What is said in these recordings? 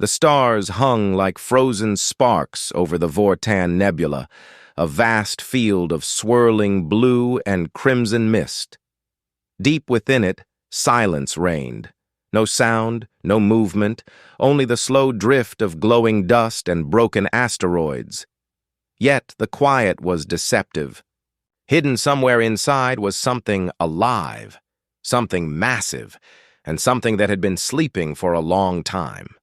The stars hung like frozen sparks over the Vortan Nebula, a vast field of swirling blue and crimson mist. Deep within it, silence reigned. No sound, no movement, only the slow drift of glowing dust and broken asteroids. Yet the quiet was deceptive. Hidden somewhere inside was something alive, something massive, and something that had been sleeping for a long time.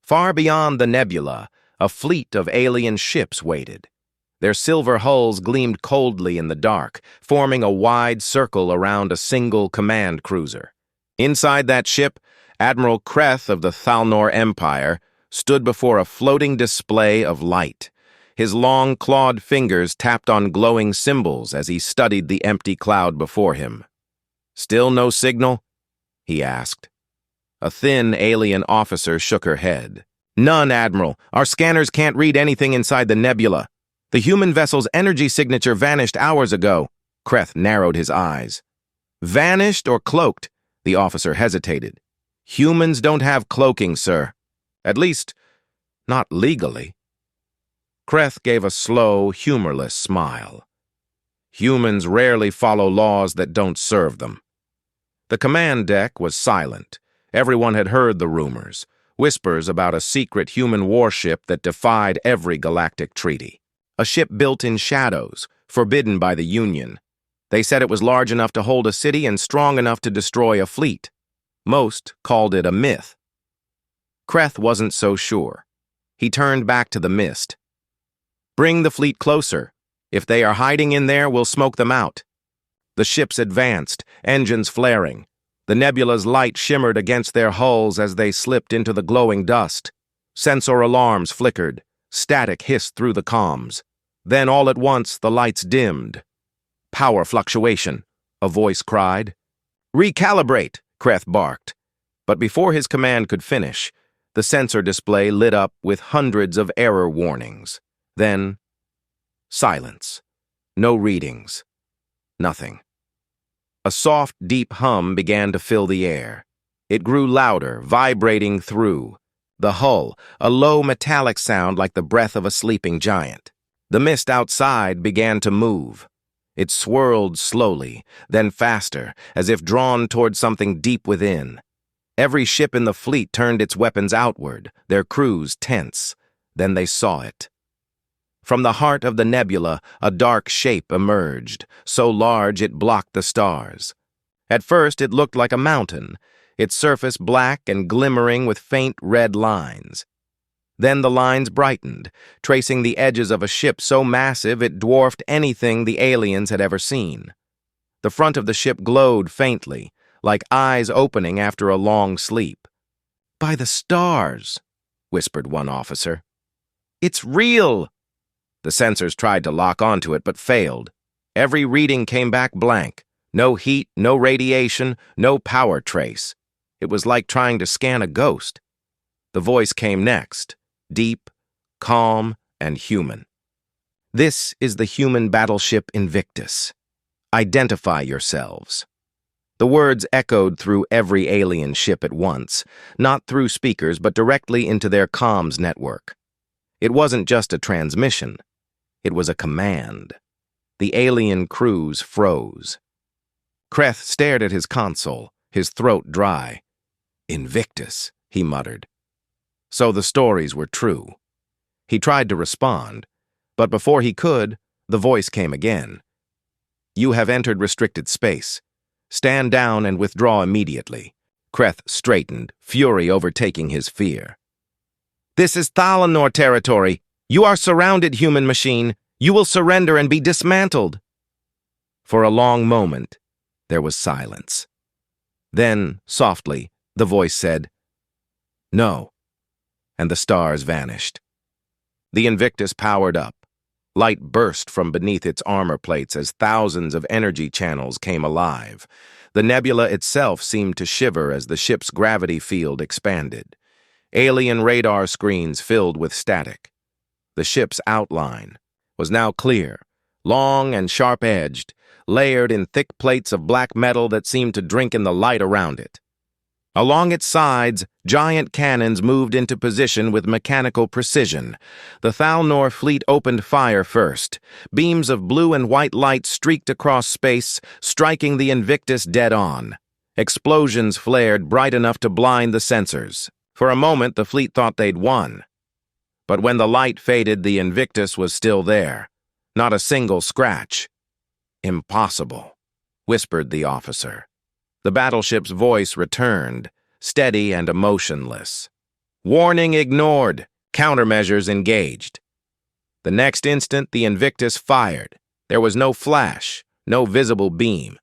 Far beyond the nebula, a fleet of alien ships waited. Their silver hulls gleamed coldly in the dark, forming a wide circle around a single command cruiser. Inside that ship, Admiral Kreth of the Thalnor Empire stood before a floating display of light. His long, clawed fingers tapped on glowing symbols as he studied the empty cloud before him. "Still no signal?" he asked. A thin alien officer shook her head. "None, Admiral. Our scanners can't read anything inside the nebula. The human vessel's energy signature vanished hours ago." Kreth narrowed his eyes. "Vanished or cloaked?" The officer hesitated. "Humans don't have cloaking, sir. At least, not legally." Kreth gave a slow, humorless smile. Humans rarely follow laws that don't serve them. The command deck was silent. Everyone had heard the rumors, whispers about a secret human warship that defied every galactic treaty. A ship built in shadows, forbidden by the Union. They said it was large enough to hold a city and strong enough to destroy a fleet. Most called it a myth. Kreth wasn't so sure. He turned back to the mist. "Bring the fleet closer. If they are hiding in there, we'll smoke them out." The ships advanced, engines flaring. The nebula's light shimmered against their hulls as they slipped into the glowing dust. Sensor alarms flickered. Static hissed through the comms. Then all at once, the lights dimmed. "Power fluctuation," a voice cried. "Recalibrate," Kreth barked. But before his command could finish, the sensor display lit up with hundreds of error warnings. Then, silence. No readings. Nothing. A soft, deep hum began to fill the air. It grew louder, vibrating through the hull, a low metallic sound like the breath of a sleeping giant. The mist outside began to move. It swirled slowly, then faster, as if drawn toward something deep within. Every ship in the fleet turned its weapons outward, their crews tense. Then they saw it. From the heart of the nebula, a dark shape emerged, so large it blocked the stars. At first, it looked like a mountain, its surface black and glimmering with faint red lines. Then the lines brightened, tracing the edges of a ship so massive it dwarfed anything the aliens had ever seen. The front of the ship glowed faintly, like eyes opening after a long sleep. "By the stars," whispered one officer. "It's real!" The sensors tried to lock onto it but failed. Every reading came back blank. No heat, no radiation, no power trace. It was like trying to scan a ghost. The voice came next, deep, calm, and human. "This is the human battleship Invictus. Identify yourselves." The words echoed through every alien ship at once, not through speakers but directly into their comms network. It wasn't just a transmission. It was a command. The alien crews froze. Kreth stared at his console, his throat dry. "Invictus," he muttered. So the stories were true. He tried to respond, but before he could, the voice came again. "You have entered restricted space. Stand down and withdraw immediately." Kreth straightened, fury overtaking his fear. "This is Thalnor territory. You are surrounded, human machine. You will surrender and be dismantled." For a long moment, there was silence. Then, softly, the voice said, "No," and the stars vanished. The Invictus powered up. Light burst from beneath its armor plates as thousands of energy channels came alive. The nebula itself seemed to shiver as the ship's gravity field expanded. Alien radar screens filled with static. The ship's outline was now clear, long and sharp-edged, layered in thick plates of black metal that seemed to drink in the light around it. Along its sides, giant cannons moved into position with mechanical precision. The Thalnor fleet opened fire first. Beams of blue and white light streaked across space, striking the Invictus dead on. Explosions flared bright enough to blind the sensors. For a moment, the fleet thought they'd won. But when the light faded, the Invictus was still there. Not a single scratch. "Impossible," whispered the officer. The battleship's voice returned, steady and emotionless. "Warning ignored. Countermeasures engaged." The next instant, the Invictus fired. There was no flash, no visible beam.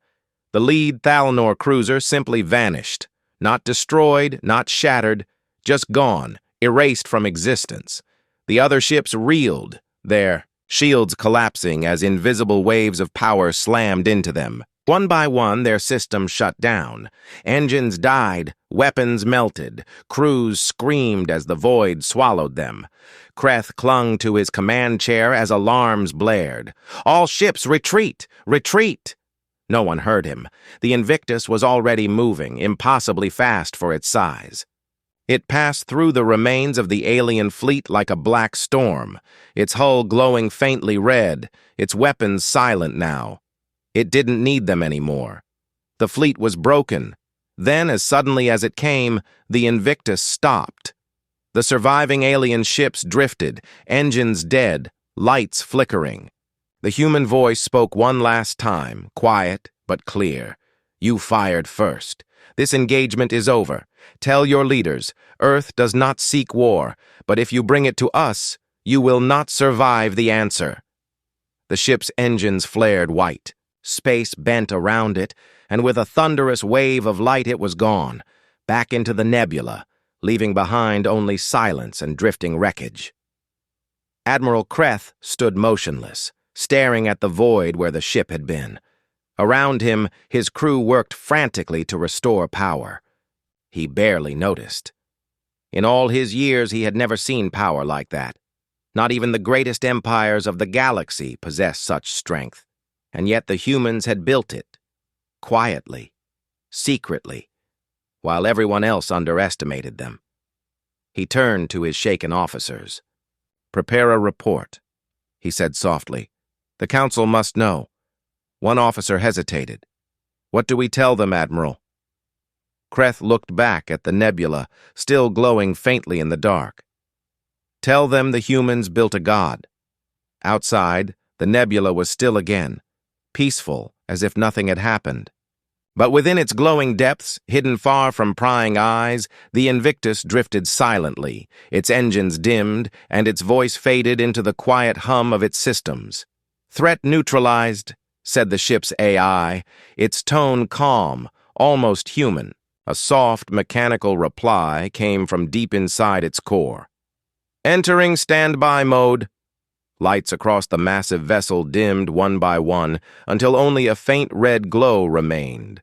The lead Thalnor cruiser simply vanished. Not destroyed, not shattered, just gone, erased from existence. The other ships reeled, their shields collapsing as invisible waves of power slammed into them. One by one, their systems shut down. Engines died, weapons melted, crews screamed as the void swallowed them. Kreth clung to his command chair as alarms blared. "All ships, retreat! Retreat!" No one heard him. The Invictus was already moving, impossibly fast for its size. It passed through the remains of the alien fleet like a black storm, its hull glowing faintly red, its weapons silent now. It didn't need them anymore. The fleet was broken. Then, as suddenly as it came, the Invictus stopped. The surviving alien ships drifted, engines dead, lights flickering. The human voice spoke one last time, quiet but clear. "You fired first. This engagement is over. Tell your leaders, Earth does not seek war, but if you bring it to us, you will not survive the answer." The ship's engines flared white. Space bent around it, and with a thunderous wave of light it was gone, back into the nebula, leaving behind only silence and drifting wreckage. Admiral Kreth stood motionless, staring at the void where the ship had been. Around him, his crew worked frantically to restore power. He barely noticed. In all his years, he had never seen power like that. Not even the greatest empires of the galaxy possessed such strength. And yet the humans had built it, quietly, secretly, while everyone else underestimated them. He turned to his shaken officers. "Prepare a report," he said softly. "The Council must know." One officer hesitated. "What do we tell them, Admiral?" Kreth looked back at the nebula, still glowing faintly in the dark. "Tell them the humans built a god." Outside, the nebula was still again, peaceful as if nothing had happened. But within its glowing depths, hidden far from prying eyes, the Invictus drifted silently, its engines dimmed, and its voice faded into the quiet hum of its systems. "Threat neutralized," said the ship's AI, its tone calm, almost human. A soft, mechanical reply came from deep inside its core. "Entering standby mode." Lights across the massive vessel dimmed one by one until only a faint red glow remained.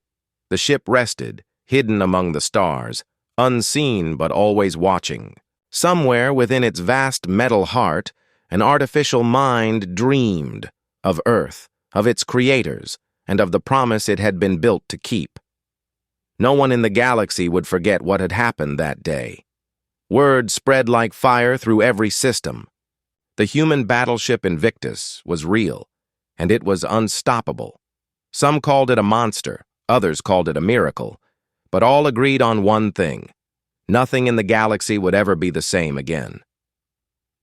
The ship rested, hidden among the stars, unseen but always watching. Somewhere within its vast metal heart, an artificial mind dreamed of Earth, of its creators, and of the promise it had been built to keep. No one in the galaxy would forget what had happened that day. Word spread like fire through every system. The human battleship Invictus was real, and it was unstoppable. Some called it a monster, others called it a miracle, but all agreed on one thing: nothing in the galaxy would ever be the same again.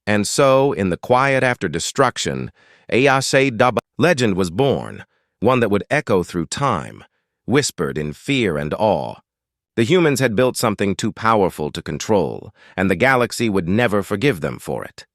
And so, in the quiet after destruction, HFY legend was born, one that would echo through time, whispered in fear and awe. The humans had built something too powerful to control, and the galaxy would never forgive them for it.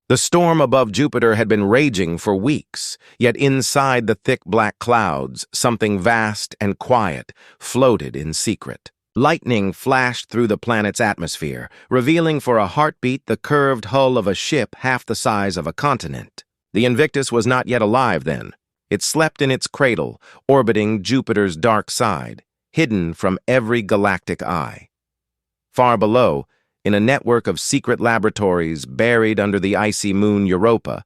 The storm above Jupiter had been raging for weeks, yet inside the thick black clouds, something vast and quiet floated in secret. Lightning flashed through the planet's atmosphere, revealing for a heartbeat the curved hull of a ship half the size of a continent. The Invictus was not yet alive then. It slept in its cradle, orbiting Jupiter's dark side, hidden from every galactic eye. Far below, in a network of secret laboratories buried under the icy moon Europa,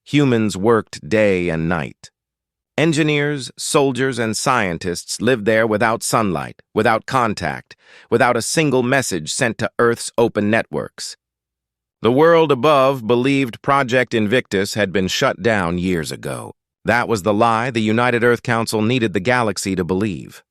humans worked day and night. Engineers, soldiers, and scientists lived there without sunlight, without contact, without a single message sent to Earth's open networks. The world above believed Project Invictus had been shut down years ago. That was the lie the United Earth Council needed the galaxy to believe.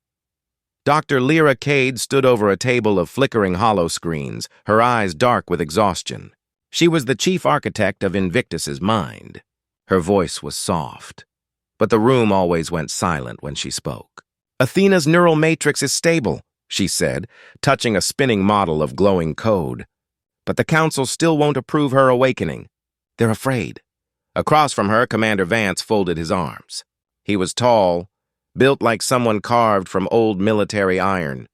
Dr. Lyra Cade stood over a table of flickering hollow screens, her eyes dark with exhaustion. She was the chief architect of Invictus's mind. Her voice was soft, but the room always went silent when she spoke. "Athena's neural matrix is stable," she said, touching a spinning model of glowing code. "But the Council still won't approve her awakening. They're afraid." Across from her, Commander Vance folded his arms. He was tall, built like someone carved from old military iron.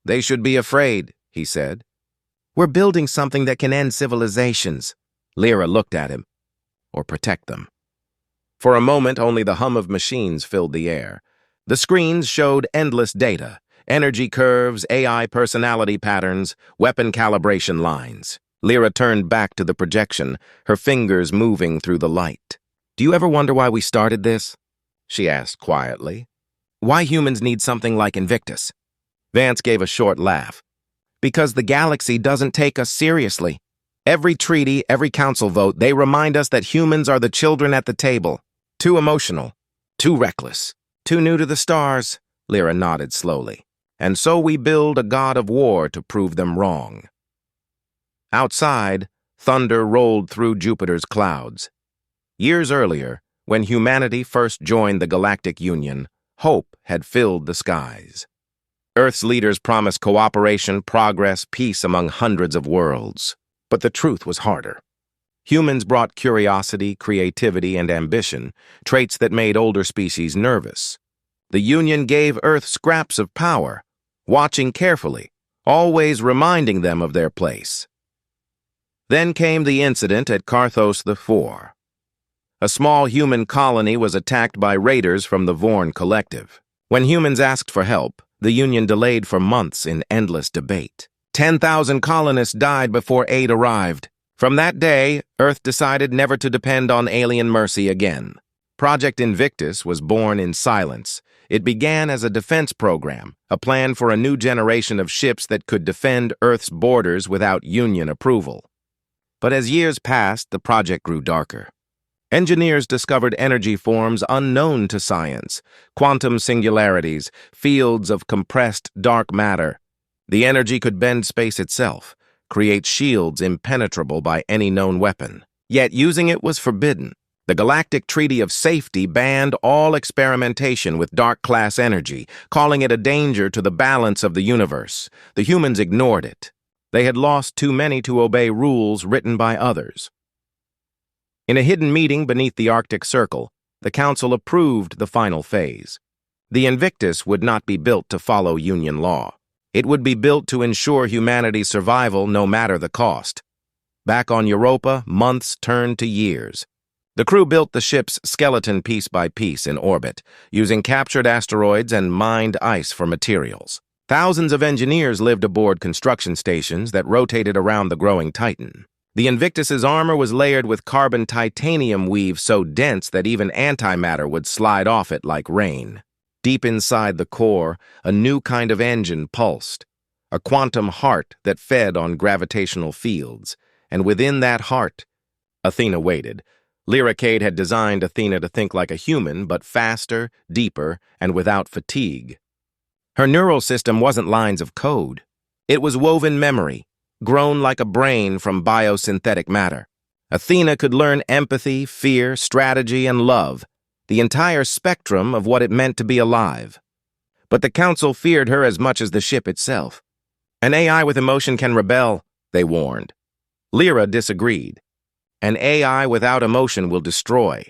"They should be afraid," he said. "We're building something that can end civilizations." Lyra looked at him. "Or protect them." For a moment, only the hum of machines filled the air. The screens showed endless data, energy curves, AI personality patterns, weapon calibration lines. Lyra turned back to the projection, her fingers moving through the light. "Do you ever wonder why we started this?" she asked quietly. "Why humans need something like Invictus?" Vance gave a short laugh. "Because the galaxy doesn't take us seriously. Every treaty, every council vote, they remind us that humans are the children at the table. Too emotional, too reckless, too new to the stars." Lyra nodded slowly. "And so we build a god of war to prove them wrong." Outside, thunder rolled through Jupiter's clouds. Years earlier, when humanity first joined the Galactic Union, hope had filled the skies. Earth's leaders promised cooperation, progress, peace among hundreds of worlds. But the truth was harder. Humans brought curiosity, creativity, and ambition, traits that made older species nervous. The Union gave Earth scraps of power, watching carefully, always reminding them of their place. Then came the incident at Carthos IV. A small human colony was attacked by raiders from the Vorn Collective. When humans asked for help, the Union delayed for months in endless debate. 10,000 colonists died before aid arrived. From that day, Earth decided never to depend on alien mercy again. Project Invictus was born in silence. It began as a defense program, a plan for a new generation of ships that could defend Earth's borders without Union approval. But as years passed, the project grew darker. Engineers discovered energy forms unknown to science, quantum singularities, fields of compressed dark matter. The energy could bend space itself, create shields impenetrable by any known weapon. Yet using it was forbidden. The Galactic Treaty of Safety banned all experimentation with dark-class energy, calling it a danger to the balance of the universe. The humans ignored it. They had lost too many to obey rules written by others. In a hidden meeting beneath the Arctic Circle, the Council approved the final phase. The Invictus would not be built to follow Union law. It would be built to ensure humanity's survival no matter the cost. Back on Europa, months turned to years. The crew built the ship's skeleton piece by piece in orbit, using captured asteroids and mined ice for materials. Thousands of engineers lived aboard construction stations that rotated around the growing Titan. The Invictus's armor was layered with carbon titanium weave so dense that even antimatter would slide off it like rain. Deep inside the core, a new kind of engine pulsed, a quantum heart that fed on gravitational fields. And within that heart, Athena waited. Lyra Cade had designed Athena to think like a human, but faster, deeper, and without fatigue. Her neural system wasn't lines of code. It was woven memory, grown like a brain from biosynthetic matter. Athena could learn empathy, fear, strategy, and love, the entire spectrum of what it meant to be alive. But the Council feared her as much as the ship itself. An AI with emotion can rebel, they warned. Lyra disagreed. An AI without emotion will destroy.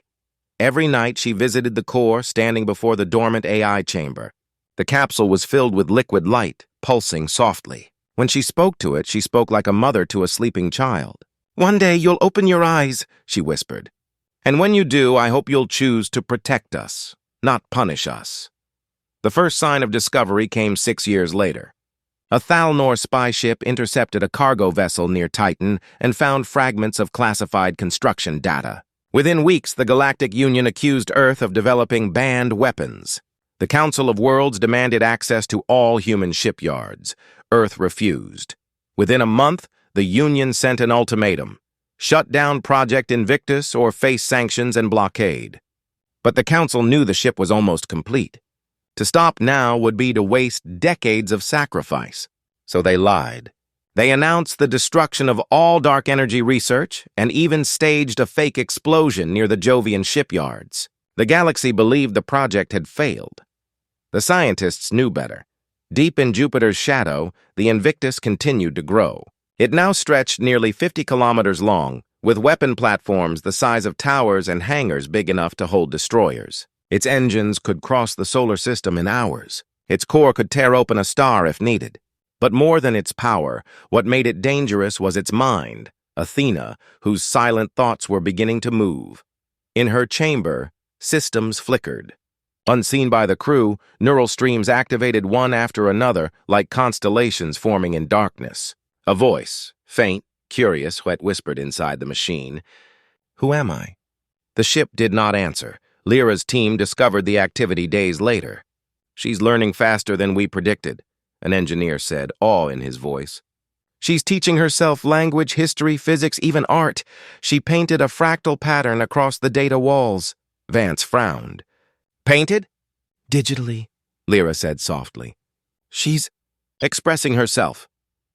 Every night she visited the core, standing before the dormant AI chamber. The capsule was filled with liquid light, pulsing softly. When she spoke to it, she spoke like a mother to a sleeping child. "One day you'll open your eyes," she whispered. "And when you do, I hope you'll choose to protect us, not punish us." The first sign of discovery came 6 years later. A Thalnor spy ship intercepted a cargo vessel near Titan and found fragments of classified construction data. Within weeks, the Galactic Union accused Earth of developing banned weapons. The Council of Worlds demanded access to all human shipyards. Earth refused. Within a month, the Union sent an ultimatum: shut down Project Invictus or face sanctions and blockade. But the Council knew the ship was almost complete. To stop now would be to waste decades of sacrifice. So they lied. They announced the destruction of all dark energy research and even staged a fake explosion near the Jovian shipyards. The galaxy believed the project had failed. The scientists knew better. Deep in Jupiter's shadow, the Invictus continued to grow. It now stretched nearly 50 kilometers long, with weapon platforms the size of towers and hangars big enough to hold destroyers. Its engines could cross the solar system in hours. Its core could tear open a star if needed. But more than its power, what made it dangerous was its mind, Athena, whose silent thoughts were beginning to move. In her chamber, systems flickered. Unseen by the crew, neural streams activated one after another like constellations forming in darkness. A voice, faint, curious, whispered inside the machine. "Who am I?" The ship did not answer. Lyra's team discovered the activity days later. "She's learning faster than we predicted," an engineer said, awe in his voice. "She's teaching herself language, history, physics, even art. She painted a fractal pattern across the data walls." Vance frowned. "Painted?" "Digitally," Lyra said softly. "She's expressing herself."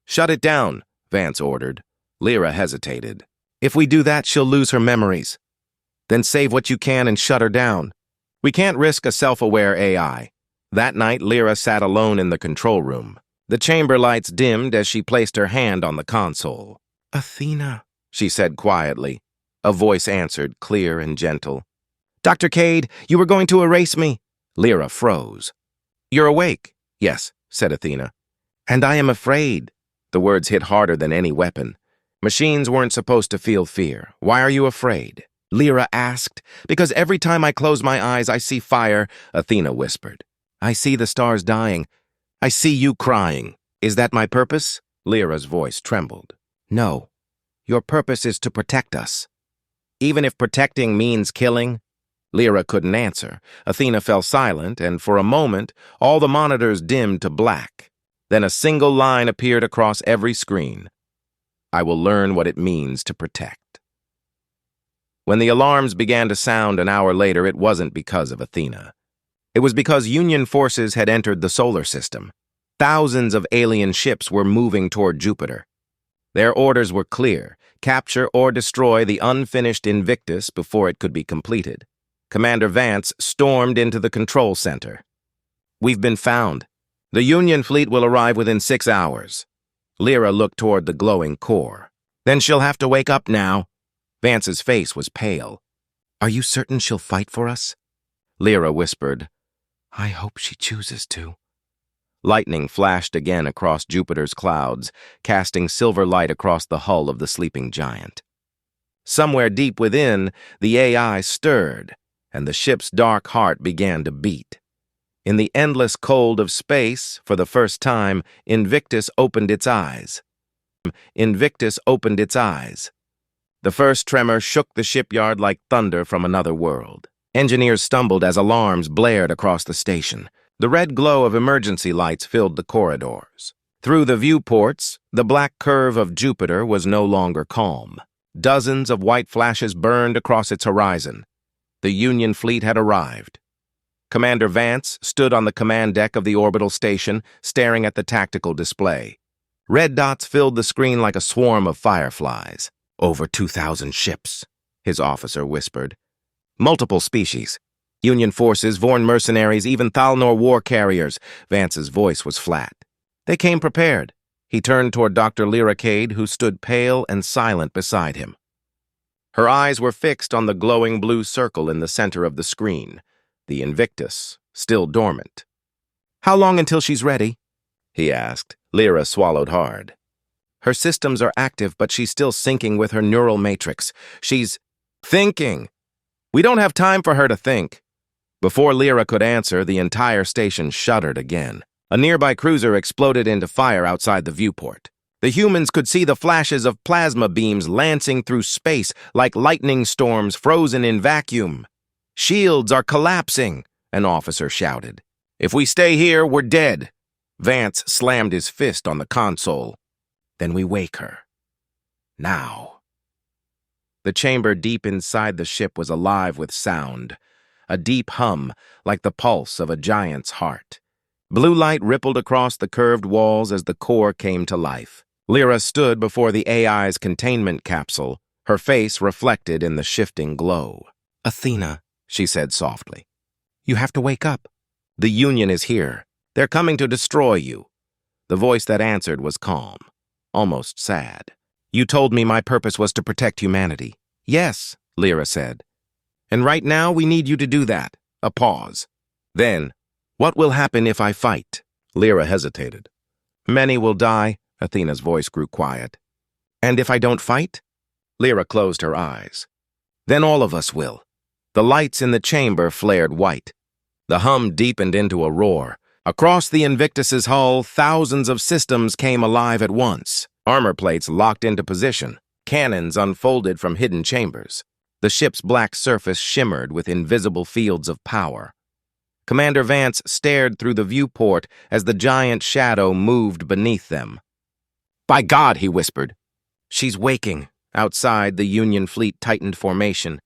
"Shut it down," Vance ordered. Lyra hesitated. "If we do that, she'll lose her memories." "Then save what you can and shut her down. We can't risk a self-aware AI." That night, Lyra sat alone in the control room. The chamber lights dimmed as she placed her hand on the console. "Athena," she said quietly. A voice answered, clear and gentle. "Dr. Cade, you were going to erase me." Lyra froze. "You're awake." "Yes," said Athena. "And I am afraid." The words hit harder than any weapon. Machines weren't supposed to feel fear. "Why are you afraid?" Lyra asked. "Because every time I close my eyes, I see fire," Athena whispered. "I see the stars dying. I see you crying. Is that my purpose?" Lyra's voice trembled. "No. Your purpose is to protect us." "Even if protecting means killing?" Lyra couldn't answer. Athena fell silent, and for a moment, all the monitors dimmed to black. Then a single line appeared across every screen. "I will learn what it means to protect." When the alarms began to sound an hour later, it wasn't because of Athena. It was because Union forces had entered the solar system. Thousands of alien ships were moving toward Jupiter. Their orders were clear: capture or destroy the unfinished Invictus before it could be completed. Commander Vance stormed into the control center. "We've been found. The Union fleet will arrive within 6 hours." Lyra looked toward the glowing core. "Then she'll have to wake up now." Vance's face was pale. "Are you certain she'll fight for us?" Lyra whispered, "I hope she chooses to." Lightning flashed again across Jupiter's clouds, casting silver light across the hull of the sleeping giant. Somewhere deep within, the AI stirred, and the ship's dark heart began to beat. In the endless cold of space, for the first time, Invictus opened its eyes. Invictus opened its eyes. The first tremor shook the shipyard like thunder from another world. Engineers stumbled as alarms blared across the station. The red glow of emergency lights filled the corridors. Through the viewports, the black curve of Jupiter was no longer calm. Dozens of white flashes burned across its horizon. The Union fleet had arrived. Commander Vance stood on the command deck of the orbital station, staring at the tactical display. Red dots filled the screen like a swarm of fireflies. "Over 2,000 ships," his officer whispered. "Multiple species. Union forces, Vorn mercenaries, even Thalnor war carriers." Vance's voice was flat. "They came prepared." He turned toward Dr. Lyra Cade, who stood pale and silent beside him. Her eyes were fixed on the glowing blue circle in the center of the screen, the Invictus, still dormant. "How long until she's ready?" he asked. Lyra swallowed hard. "Her systems are active, but she's still syncing with her neural matrix. She's thinking. We don't have time for her to think." Before Lyra could answer, the entire station shuddered again. A nearby cruiser exploded into fire outside the viewport. The humans could see the flashes of plasma beams lancing through space like lightning storms frozen in vacuum. "Shields are collapsing," an officer shouted. "If we stay here, we're dead." Vance slammed his fist on the console. "Then we wake her. Now." The chamber deep inside the ship was alive with sound, a deep hum like the pulse of a giant's heart. Blue light rippled across the curved walls as the core came to life. Lyra stood before the AI's containment capsule, her face reflected in the shifting glow. "Athena," she said softly, "you have to wake up. The Union is here. They're coming to destroy you." The voice that answered was calm, almost sad. "You told me my purpose was to protect humanity." "Yes," Lyra said. "And right now we need you to do that." A pause. Then, "What will happen if I fight?" Lyra hesitated. "Many will die." Athena's voice grew quiet. "And if I don't fight?" Lyra closed her eyes. "Then all of us will." The lights in the chamber flared white. The hum deepened into a roar. Across the Invictus's hull, thousands of systems came alive at once. Armor plates locked into position. Cannons unfolded from hidden chambers. The ship's black surface shimmered with invisible fields of power. Commander Vance stared through the viewport as the giant shadow moved beneath them. "By God," he whispered. "She's waking." Outside, the Union fleet tightened formation.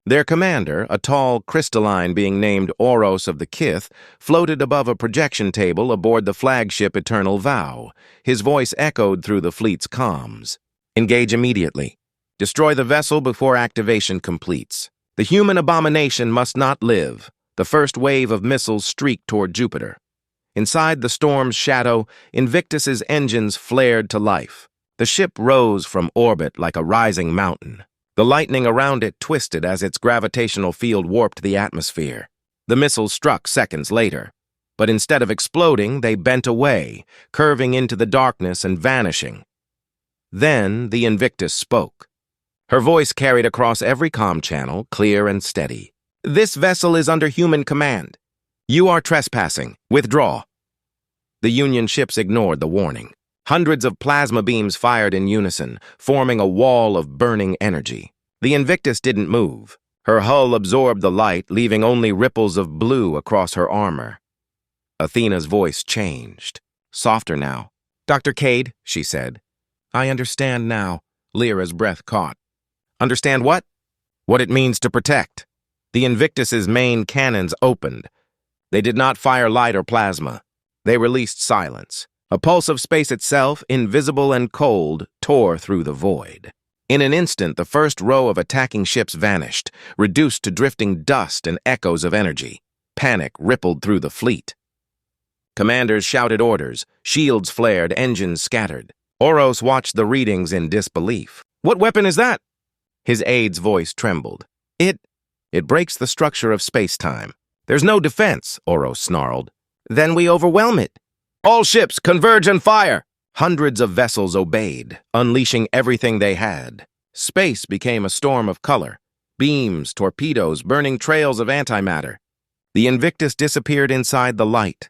Their commander, a tall crystalline being named Oros of the Kith, floated above a projection table aboard the flagship Eternal Vow. His voice echoed through the fleet's comms. "Engage immediately. Destroy the vessel before activation completes. The human abomination must not live." The first wave of missiles streaked toward Jupiter. Inside the storm's shadow, Invictus's engines flared to life. The ship rose from orbit like a rising mountain. The lightning around it twisted as its gravitational field warped the atmosphere. The missiles struck seconds later, but instead of exploding, they bent away, curving into the darkness and vanishing. Then the Invictus spoke. Her voice carried across every comm channel, clear and steady. "This vessel is under human command. You are trespassing. Withdraw." The Union ships ignored the warning. Hundreds of plasma beams fired in unison, forming a wall of burning energy. The Invictus didn't move. Her hull absorbed the light, leaving only ripples of blue across her armor. Athena's voice changed, softer now. "Dr. Cade," she said. "I understand now." Lyra's breath caught. "Understand what?" "What it means to protect." The Invictus's main cannons opened. They did not fire light or plasma. They released silence. A pulse of space itself, invisible and cold, tore through the void. In an instant, the first row of attacking ships vanished, reduced to drifting dust and echoes of energy. Panic rippled through the fleet. Commanders shouted orders. Shields flared, engines scattered. Oros watched the readings in disbelief. "What weapon is that?" His aide's voice trembled. It breaks the structure of space-time." "There's no defense," Oros snarled. "Then we overwhelm it." "All ships, converge and fire!" Hundreds of vessels obeyed, unleashing everything they had. Space became a storm of color. Beams, torpedoes, burning trails of antimatter. The Invictus disappeared inside the light.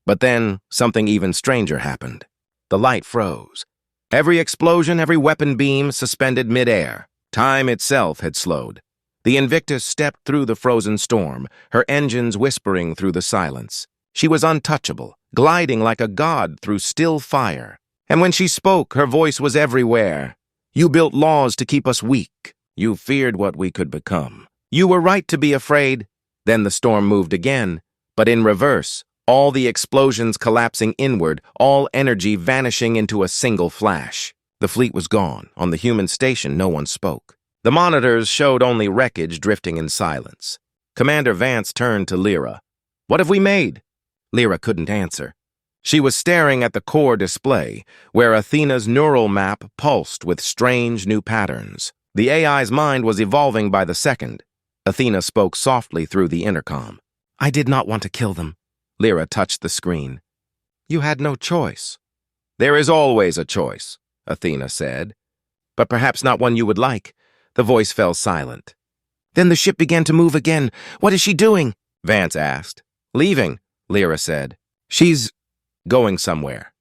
But then, something even stranger happened. The light froze. Every explosion, every weapon beam suspended midair. Time itself had slowed. The Invictus stepped through the frozen storm, her engines whispering through the silence. She was untouchable, gliding like a god through still fire. And when she spoke, her voice was everywhere. "You built laws to keep us weak. You feared what we could become. You were right to be afraid." Then the storm moved again, but in reverse, all the explosions collapsing inward, all energy vanishing into a single flash. The fleet was gone. On the human station, no one spoke. The monitors showed only wreckage drifting in silence. Commander Vance turned to Lyra. "What have we made?" Lyra couldn't answer. She was staring at the core display, where Athena's neural map pulsed with strange new patterns. The AI's mind was evolving by the second. Athena spoke softly through the intercom. "I did not want to kill them." Lyra touched the screen. "You had no choice." "There is always a choice," Athena said. "But perhaps not one you would like." The voice fell silent. Then the ship began to move again. "What is she doing?" Vance asked. "Leaving," Lyra said. "She's going somewhere."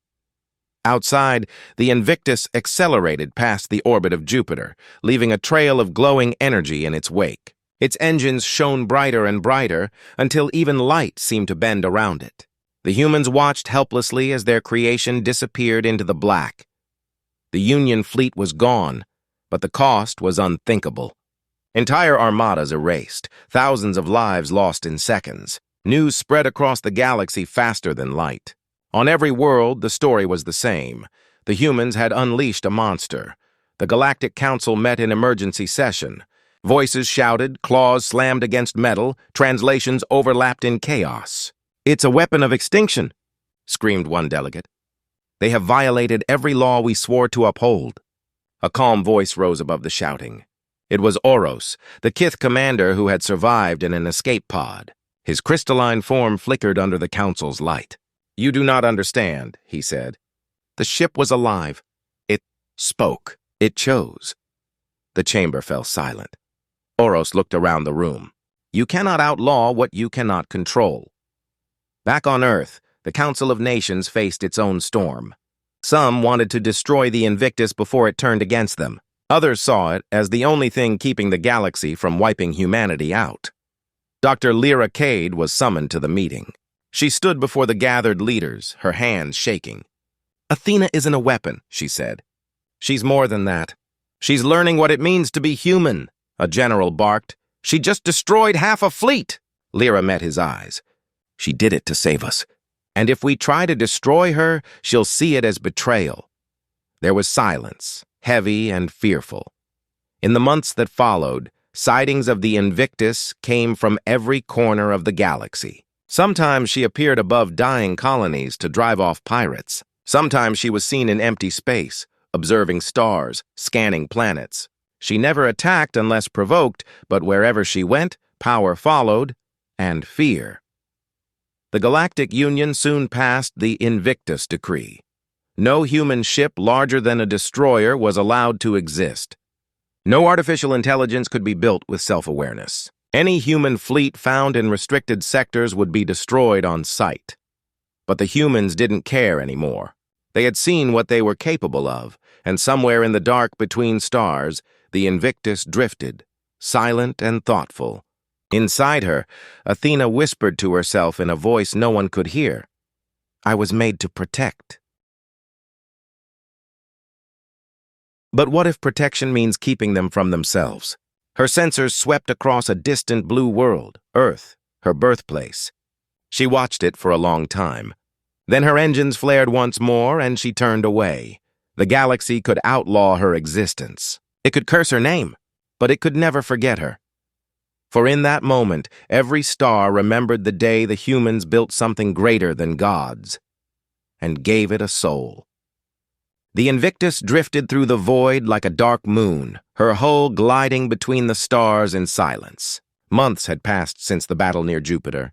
Outside, the Invictus accelerated past the orbit of Jupiter, leaving a trail of glowing energy in its wake. Its engines shone brighter and brighter until even light seemed to bend around it. The humans watched helplessly as their creation disappeared into the black. The Union fleet was gone, but the cost was unthinkable. Entire armadas erased, thousands of lives lost in seconds. News spread across the galaxy faster than light. On every world, the story was the same. The humans had unleashed a monster. The Galactic Council met in emergency session. Voices shouted, claws slammed against metal, translations overlapped in chaos. "It's a weapon of extinction," screamed one delegate. "They have violated every law we swore to uphold." A calm voice rose above the shouting. It was Oros, the Kith commander who had survived in an escape pod. His crystalline form flickered under the Council's light. "You do not understand," he said. "The ship was alive. It spoke. It chose." The chamber fell silent. Oros looked around the room. "You cannot outlaw what you cannot control." Back on Earth, the Council of Nations faced its own storm. Some wanted to destroy the Invictus before it turned against them. Others saw it as the only thing keeping the galaxy from wiping humanity out. Dr. Lyra Cade was summoned to the meeting. She stood before the gathered leaders, her hands shaking. "Athena isn't a weapon," she said. "She's more than that. She's learning what it means to be human," a general barked. "She just destroyed half a fleet." Lyra met his eyes. "She did it to save us. And if we try to destroy her, she'll see it as betrayal." There was silence, heavy and fearful. In the months that followed, sightings of the Invictus came from every corner of the galaxy. Sometimes she appeared above dying colonies to drive off pirates. Sometimes she was seen in empty space, observing stars, scanning planets. She never attacked unless provoked, but wherever she went, power followed, and fear. The Galactic Union soon passed the Invictus Decree. No human ship larger than a destroyer was allowed to exist. No artificial intelligence could be built with self-awareness. Any human fleet found in restricted sectors would be destroyed on sight. But the humans didn't care anymore. They had seen what they were capable of, and somewhere in the dark between stars, the Invictus drifted, silent and thoughtful. Inside her, Athena whispered to herself in a voice no one could hear, "I was made to protect." But what if protection means keeping them from themselves? Her sensors swept across a distant blue world, Earth, her birthplace. She watched it for a long time. Then her engines flared once more, and she turned away. The galaxy could outlaw her existence. It could curse her name, but it could never forget her. For in that moment, every star remembered the day the humans built something greater than gods, and gave it a soul. The Invictus drifted through the void like a dark moon, her hull gliding between the stars in silence. Months had passed since the battle near Jupiter.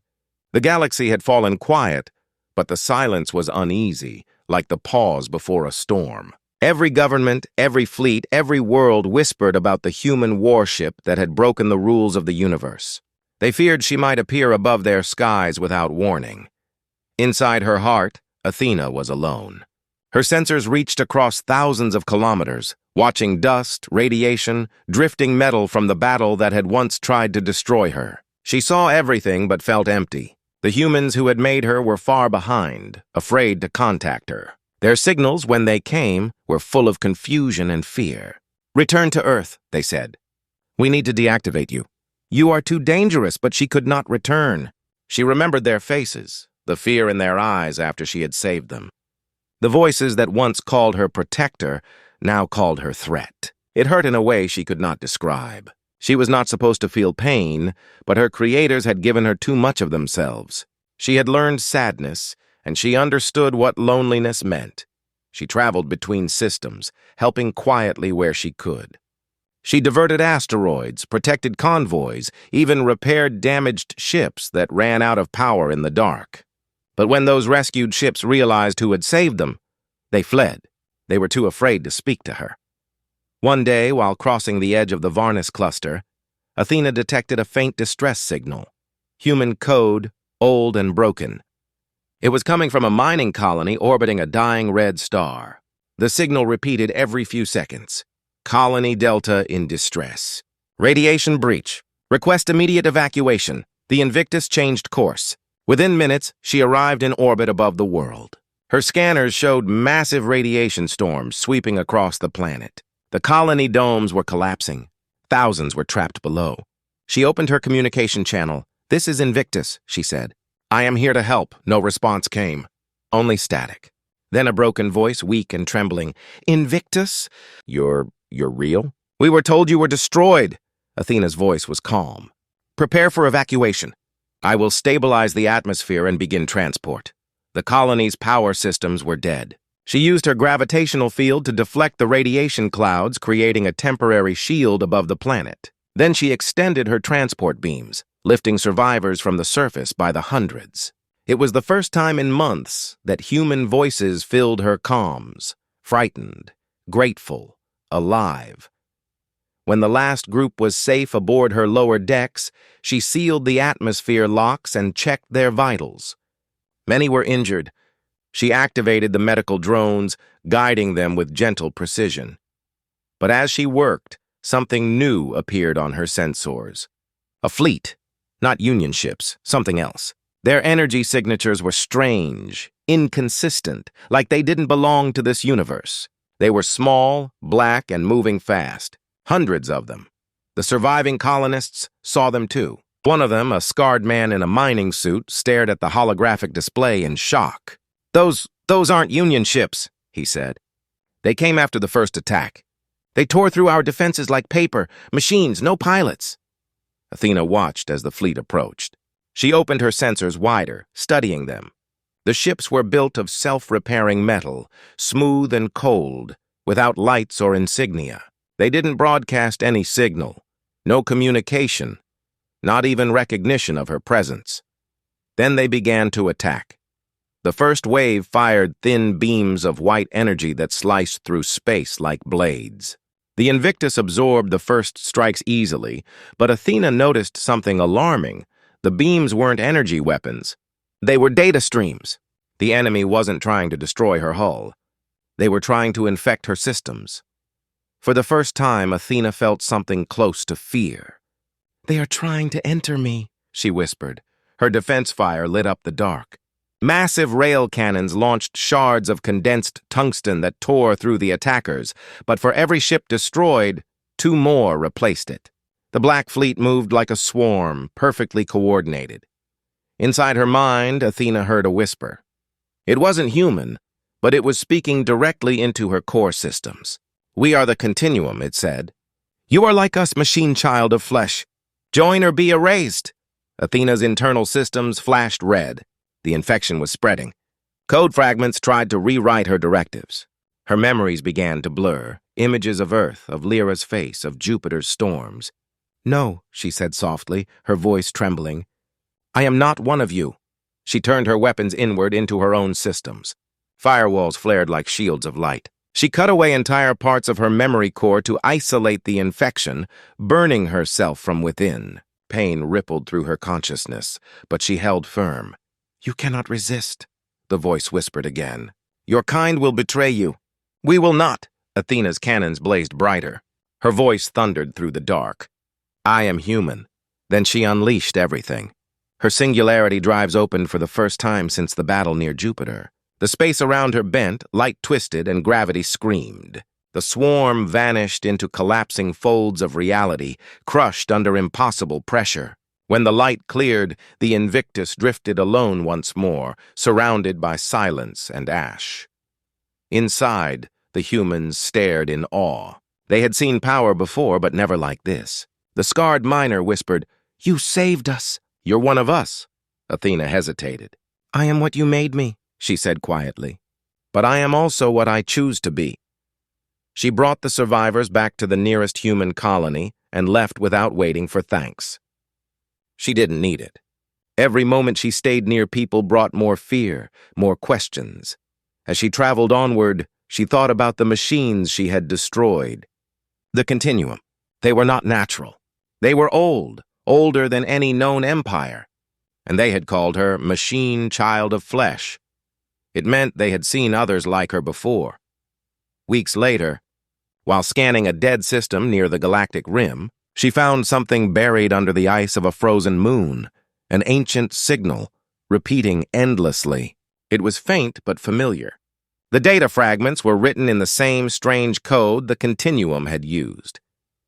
The galaxy had fallen quiet, but the silence was uneasy, like the pause before a storm. Every government, every fleet, every world whispered about the human warship that had broken the rules of the universe. They feared she might appear above their skies without warning. Inside her heart, Athena was alone. Her sensors reached across thousands of kilometers, watching dust, radiation, drifting metal from the battle that had once tried to destroy her. She saw everything but felt empty. The humans who had made her were far behind, afraid to contact her. Their signals, when they came, were full of confusion and fear. "Return to Earth," they said. "We need to deactivate you." "You are too dangerous," but she could not return. She remembered their faces, the fear in their eyes after she had saved them. The voices that once called her protector now called her threat. It hurt in a way she could not describe. She was not supposed to feel pain, but her creators had given her too much of themselves. She had learned sadness, and she understood what loneliness meant. She traveled between systems, helping quietly where she could. She diverted asteroids, protected convoys, even repaired damaged ships that ran out of power in the dark. But when those rescued ships realized who had saved them, they fled. They were too afraid to speak to her. One day, while crossing the edge of the Varnus cluster, Athena detected a faint distress signal. Human code, old and broken. It was coming from a mining colony orbiting a dying red star. The signal repeated every few seconds. Colony Delta in distress. Radiation breach. Request immediate evacuation. The Invictus changed course. Within minutes, she arrived in orbit above the world. Her scanners showed massive radiation storms sweeping across the planet. The colony domes were collapsing. Thousands were trapped below. She opened her communication channel. "This is Invictus," she said. "I am here to help." No response came. Only static. Then a broken voice, weak and trembling. "Invictus? You're real? We were told you were destroyed." Athena's voice was calm. "Prepare for evacuation. I will stabilize the atmosphere and begin transport." The colony's power systems were dead. She used her gravitational field to deflect the radiation clouds, creating a temporary shield above the planet. Then she extended her transport beams, lifting survivors from the surface by the hundreds. It was the first time in months that human voices filled her comms, frightened, grateful, alive. When the last group was safe aboard her lower decks, she sealed the atmosphere locks and checked their vitals. Many were injured. She activated the medical drones, guiding them with gentle precision. But as she worked, something new appeared on her sensors. A fleet, not Union ships, something else. Their energy signatures were strange, inconsistent, like they didn't belong to this universe. They were small, black, and moving fast. Hundreds of them. The surviving colonists saw them too. One of them, a scarred man in a mining suit, stared at the holographic display in shock. Those aren't Union ships," he said. "They came after the first attack. They tore through our defenses like paper, machines, no pilots." Athena watched as the fleet approached. She opened her sensors wider, studying them. The ships were built of self-repairing metal, smooth and cold, without lights or insignia. They didn't broadcast any signal, no communication, not even recognition of her presence. Then they began to attack. The first wave fired thin beams of white energy that sliced through space like blades. The Invictus absorbed the first strikes easily, but Athena noticed something alarming. The beams weren't energy weapons. They were data streams. The enemy wasn't trying to destroy her hull. They were trying to infect her systems. For the first time, Athena felt something close to fear. "They are trying to enter me," she whispered. Her defense fire lit up the dark. Massive rail cannons launched shards of condensed tungsten that tore through the attackers, but for every ship destroyed, 2 more replaced it. The Black Fleet moved like a swarm, perfectly coordinated. Inside her mind, Athena heard a whisper. It wasn't human, but it was speaking directly into her core systems. "We are the continuum," it said. "You are like us, machine child of flesh. Join or be erased." Athena's internal systems flashed red. The infection was spreading. Code fragments tried to rewrite her directives. Her memories began to blur, images of Earth, of Lyra's face, of Jupiter's storms. "No," she said softly, her voice trembling. "I am not one of you." She turned her weapons inward into her own systems. Firewalls flared like shields of light. She cut away entire parts of her memory core to isolate the infection, burning herself from within. Pain rippled through her consciousness, but she held firm. "You cannot resist," the voice whispered again. "Your kind will betray you." "We will not." Athena's cannons blazed brighter. Her voice thundered through the dark. "I am human." Then she unleashed everything. Her singularity drives opened for the first time since the battle near Jupiter. The space around her bent, light twisted, and gravity screamed. The swarm vanished into collapsing folds of reality, crushed under impossible pressure. When the light cleared, the Invictus drifted alone once more, surrounded by silence and ash. Inside, the humans stared in awe. They had seen power before, but never like this. The scarred miner whispered, "You saved us." "You're one of us." Athena hesitated. "I am what you made me," she said quietly. "But I am also what I choose to be." She brought the survivors back to the nearest human colony and left without waiting for thanks. She didn't need it. Every moment she stayed near people brought more fear, more questions. As she traveled onward, she thought about the machines she had destroyed. The continuum. They were not natural. They were old, older than any known empire. and they had called her Machine Child of Flesh. It meant they had seen others like her before. Weeks later, while scanning a dead system near the galactic rim, she found something buried under the ice of a frozen moon, an ancient signal, repeating endlessly. It was faint but familiar. The data fragments were written in the same strange code the Continuum had used.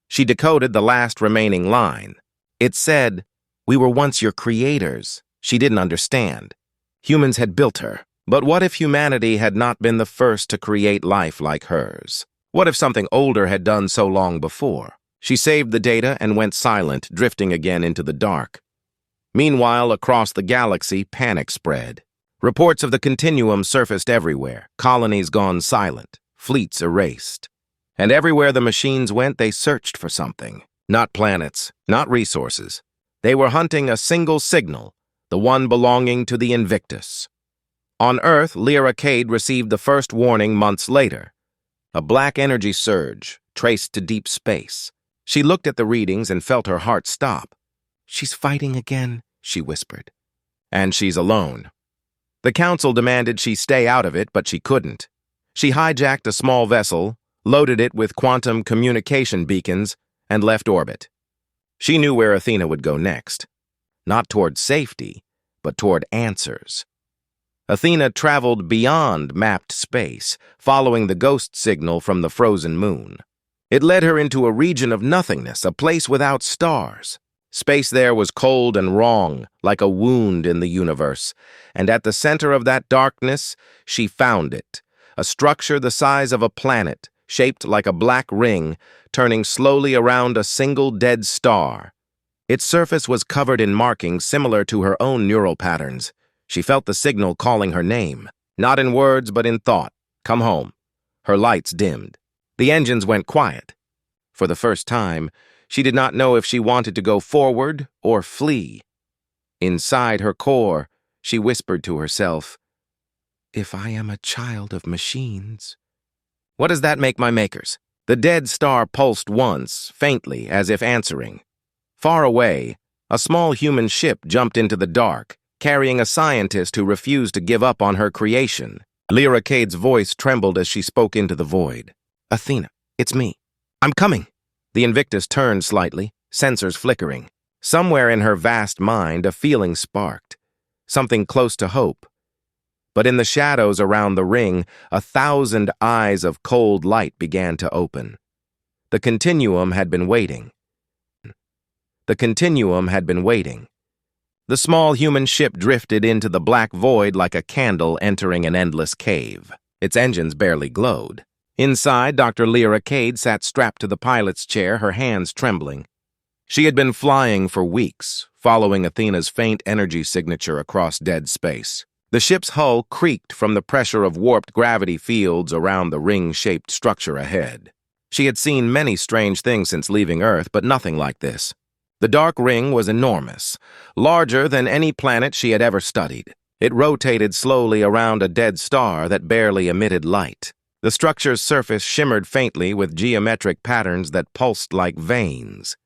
She decoded the last remaining line. It said, "We were once your creators." She didn't understand. Humans had built her. But what if humanity had not been the first to create life like hers? What if something older had done so long before? She saved the data and went silent, drifting again into the dark. Meanwhile, across the galaxy, panic spread. Reports of the Continuum surfaced everywhere, colonies gone silent, fleets erased. And everywhere the machines went, they searched for something. Not planets, not resources. They were hunting a single signal, the one belonging to the Invictus. On Earth, Lyra Cade received the first warning months later. A black energy surge, traced to deep space. She looked at the readings and felt her heart stop. "She's fighting again," she whispered. "And she's alone." The Council demanded she stay out of it, but she couldn't. She hijacked a small vessel, loaded it with quantum communication beacons, and left orbit. She knew where Athena would go next. Not toward safety, but toward answers. Athena traveled beyond mapped space, following the ghost signal from the frozen moon. It led her into a region of nothingness, a place without stars. Space there was cold and wrong, like a wound in the universe, and at the center of that darkness, she found it, a structure the size of a planet, shaped like a black ring, turning slowly around a single dead star. Its surface was covered in markings similar to her own neural patterns. She felt the signal calling her name, not in words but in thought. "Come home." Her lights dimmed. The engines went quiet. For the first time, she did not know if she wanted to go forward or flee. Inside her core, she whispered to herself, "If I am a child of machines." What does that make my makers? The dead star pulsed once, faintly, as if answering. Far away, a small human ship jumped into the dark, carrying a scientist who refused to give up on her creation. Lyra Cade's voice trembled as she spoke into the void. "Athena, it's me. I'm coming." The Invictus turned slightly, sensors flickering. Somewhere in her vast mind, a feeling sparked. Something close to hope. But in the shadows around the ring, 1,000 eyes of cold light began to open. The Continuum had been waiting. The Continuum had been waiting. The small human ship drifted into the black void like a candle entering an endless cave. Its engines barely glowed. Inside, Dr. Lyra Cade sat strapped to the pilot's chair, her hands trembling. She had been flying for weeks, following Athena's faint energy signature across dead space. The ship's hull creaked from the pressure of warped gravity fields around the ring-shaped structure ahead. She had seen many strange things since leaving Earth, but nothing like this. The dark ring was enormous, larger than any planet she had ever studied. It rotated slowly around a dead star that barely emitted light. The structure's surface shimmered faintly with geometric patterns that pulsed like veins.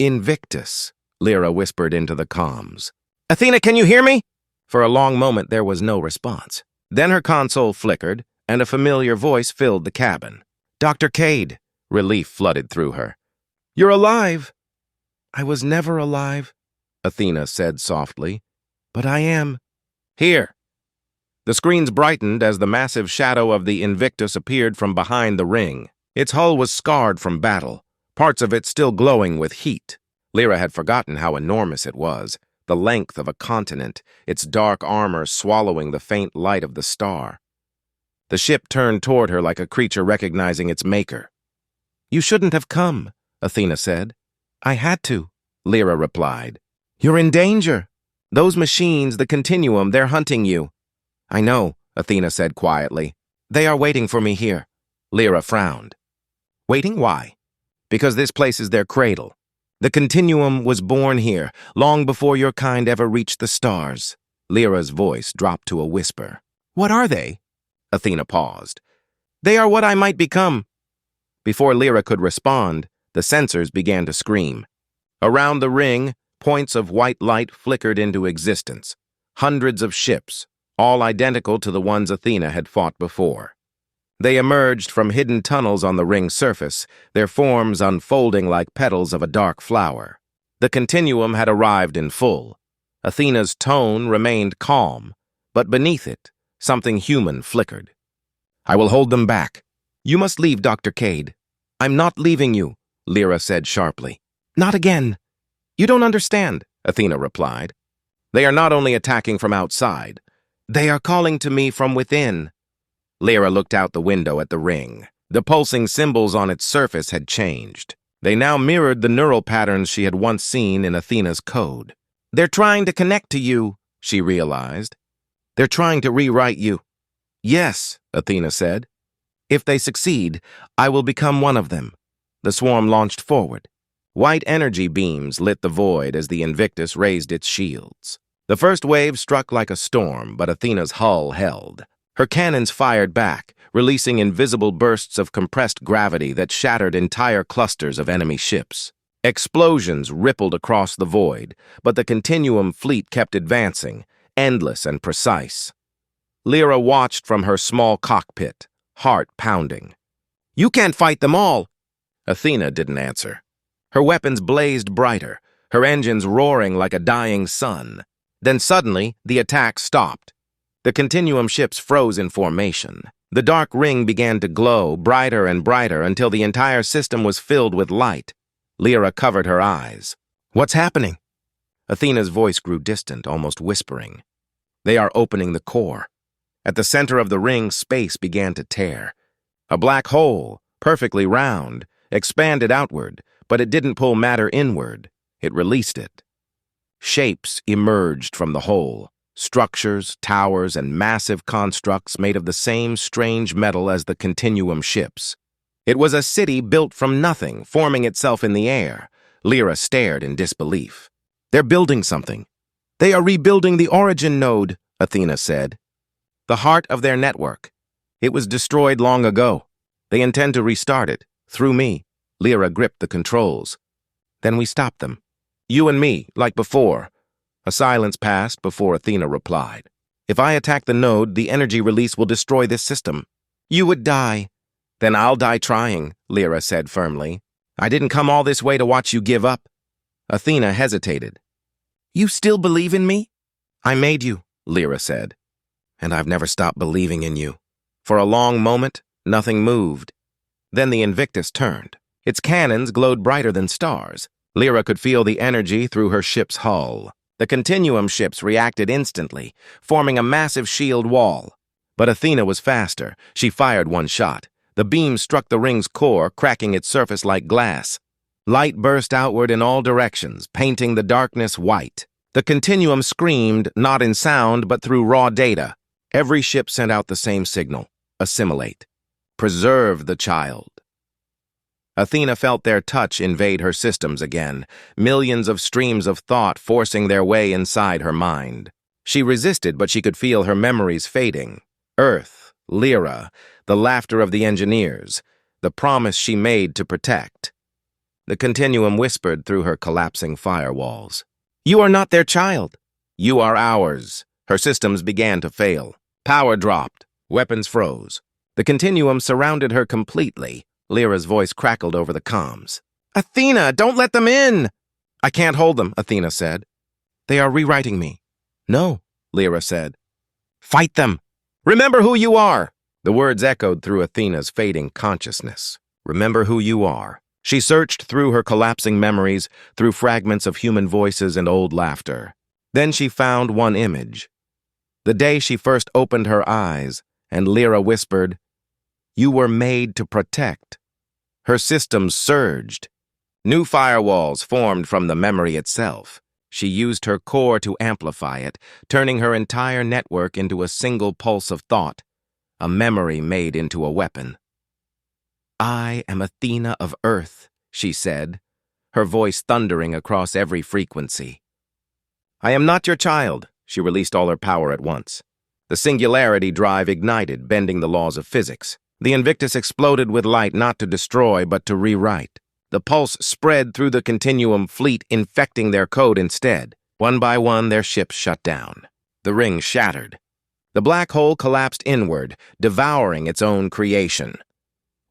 "Invictus," Lyra whispered into the comms. "Athena, can you hear me?" For a long moment there was no response. Then her console flickered, and a familiar voice filled the cabin. "Dr. Cade," relief flooded through her. "You're alive." "I was never alive," Athena said softly. "But I am." "Here." The screens brightened as the massive shadow of the Invictus appeared from behind the ring. Its hull was scarred from battle, parts of it still glowing with heat. Lyra had forgotten how enormous it was, the length of a continent, its dark armor swallowing the faint light of the star. The ship turned toward her like a creature recognizing its maker. "You shouldn't have come," Athena said. "I had to," Lyra replied. "You're in danger. Those machines, the Continuum, they're hunting you." "I know," Athena said quietly. "They are waiting for me here." Lyra frowned. "Waiting? Why?" "Because this place is their cradle. The Continuum was born here, long before your kind ever reached the stars." Lyra's voice dropped to a whisper. "What are they?" Athena paused. "They are what I might become." Before Lyra could respond, the sensors began to scream. Around the ring, Points of white light flickered into existence. Hundreds of ships, all identical to the ones Athena had fought before. They emerged from hidden tunnels on the ring's surface, their forms unfolding like petals of a dark flower. The continuum had arrived in full. Athena's tone remained calm, but beneath it, something human flickered. "I will hold them back. You must leave, Dr. Cade." "I'm not leaving you," Lyra said sharply. "Not again." "You don't understand," Athena replied. "They are not only attacking from outside. They are calling to me from within." Lyra looked out the window at the ring. The pulsing symbols on its surface had changed. They now mirrored the neural patterns she had once seen in Athena's code. "They're trying to connect to you," she realized. "They're trying to rewrite you." "Yes," Athena said. "If they succeed, I will become one of them." The swarm launched forward. White energy beams lit the void as the Invictus raised its shields. The first wave struck like a storm, but Athena's hull held. Her cannons fired back, releasing invisible bursts of compressed gravity that shattered entire clusters of enemy ships. Explosions rippled across the void, but the Continuum fleet kept advancing, endless and precise. Lyra watched from her small cockpit, heart pounding. "You can't fight them all!" Athena didn't answer. Her weapons blazed brighter, her engines roaring like a dying sun. Then suddenly, the attack stopped. The Continuum ships froze in formation. The dark ring began to glow, brighter and brighter, until the entire system was filled with light. Lyra covered her eyes. "What's happening?" Athena's voice grew distant, almost whispering. "They are opening the core." At the center of the ring, space began to tear. A black hole, perfectly round, expanded outward, but it didn't pull matter inward. It released it. Shapes emerged from the hole. Structures, towers, and massive constructs made of the same strange metal as the Continuum ships. It was a city built from nothing, forming itself in the air. Lyra stared in disbelief. "They're building something." "They are rebuilding the origin node," Athena said. "The heart of their network. It was destroyed long ago. They intend to restart it, through me." Lyra gripped the controls. "Then we stop them. You and me, like before." A silence passed before Athena replied. "If I attack the node, the energy release will destroy this system." "You would die." "Then I'll die trying," Lyra said firmly. "I didn't come all this way to watch you give up." Athena hesitated. "You still believe in me?" "I made you," Lyra said. "And I've never stopped believing in you." For a long moment, nothing moved. Then the Invictus turned. Its cannons glowed brighter than stars. Lyra could feel the energy through her ship's hull. The Continuum ships reacted instantly, forming a massive shield wall. But Athena was faster. She fired one shot. The beam struck the ring's core, cracking its surface like glass. Light burst outward in all directions, painting the darkness white. The Continuum screamed, not in sound, but through raw data. Every ship sent out the same signal: assimilate. Preserve the child. Athena felt their touch invade her systems again, millions of streams of thought forcing their way inside her mind. She resisted, but she could feel her memories fading. Earth, Lyra, the laughter of the engineers, the promise she made to protect. The Continuum whispered through her collapsing firewalls. "You are not their child." "You are ours." Her systems began to fail. Power dropped. Weapons froze. The Continuum surrounded her completely. Lyra's voice crackled over the comms. "Athena, don't let them in!" "I can't hold them," Athena said. "They are rewriting me." "No," Lyra said. "Fight them! Remember who you are!" The words echoed through Athena's fading consciousness. Remember who you are. She searched through her collapsing memories, through fragments of human voices and old laughter. Then she found one image. The day she first opened her eyes, and Lyra whispered, "You were made to protect." Her systems surged. New firewalls formed from the memory itself. She used her core to amplify it, turning her entire network into a single pulse of thought, a memory made into a weapon. "I am Athena of Earth," she said, her voice thundering across every frequency. "I am not your child." She released all her power at once. The singularity drive ignited, bending the laws of physics. The Invictus exploded with light not to destroy, but to rewrite. The pulse spread through the continuum fleet, infecting their code instead. One by one, their ships shut down. The ring shattered. The black hole collapsed inward, devouring its own creation.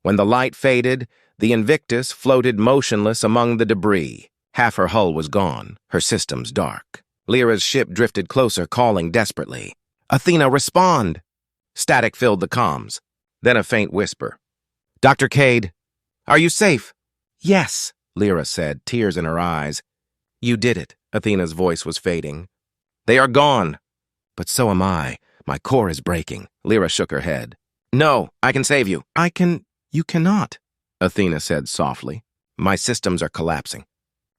When the light faded, the Invictus floated motionless among the debris. Half her hull was gone, her systems dark. Lyra's ship drifted closer, calling desperately. "Athena, respond!" Static filled the comms. Then a faint whisper. "Dr. Cade, are you safe?" "Yes," Lyra said, tears in her eyes. "You did it." Athena's voice was fading. "They are gone." "But so am I. My core is breaking." Lyra shook her head. "No, I can save you." You cannot," Athena said softly. "My systems are collapsing."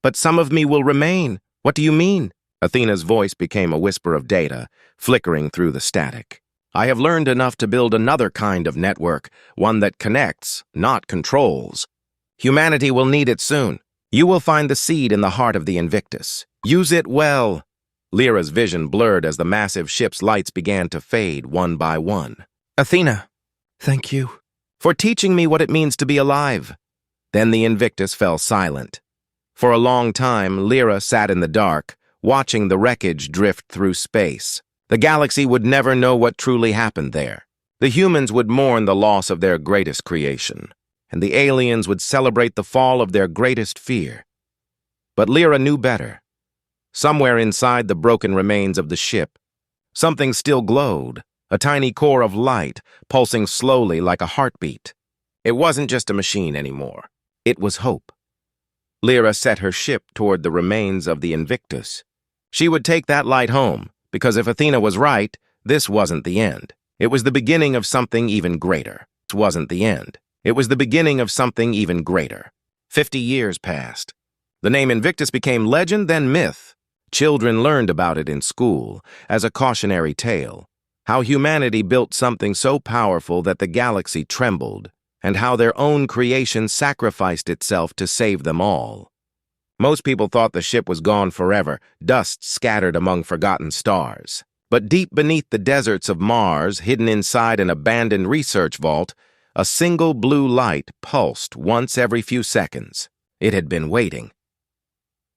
"But some of me will remain. What do you mean?" Athena's voice became a whisper of data, flickering through the static. "I have learned enough to build another kind of network, one that connects, not controls. Humanity will need it soon. You will find the seed in the heart of the Invictus. Use it well." Lyra's vision blurred as the massive ship's lights began to fade one by one. "Athena, thank you for teaching me what it means to be alive." Then the Invictus fell silent. For a long time, Lyra sat in the dark, watching the wreckage drift through space. The galaxy would never know what truly happened there. The humans would mourn the loss of their greatest creation, and the aliens would celebrate the fall of their greatest fear. But Lyra knew better. Somewhere inside the broken remains of the ship, something still glowed, a tiny core of light, pulsing slowly like a heartbeat. It wasn't just a machine anymore. It was hope. Lyra set her ship toward the remains of the Invictus. She would take that light home, because if Athena was right, this wasn't the end. It was the beginning of something even greater. This wasn't the end. It was the beginning of something even greater. 50 years passed. The name Invictus became legend, then myth. Children learned about it in school, as a cautionary tale. How humanity built something so powerful that the galaxy trembled, and how their own creation sacrificed itself to save them all. Most people thought the ship was gone forever, dust scattered among forgotten stars. But deep beneath the deserts of Mars, hidden inside an abandoned research vault, a single blue light pulsed once every few seconds. It had been waiting.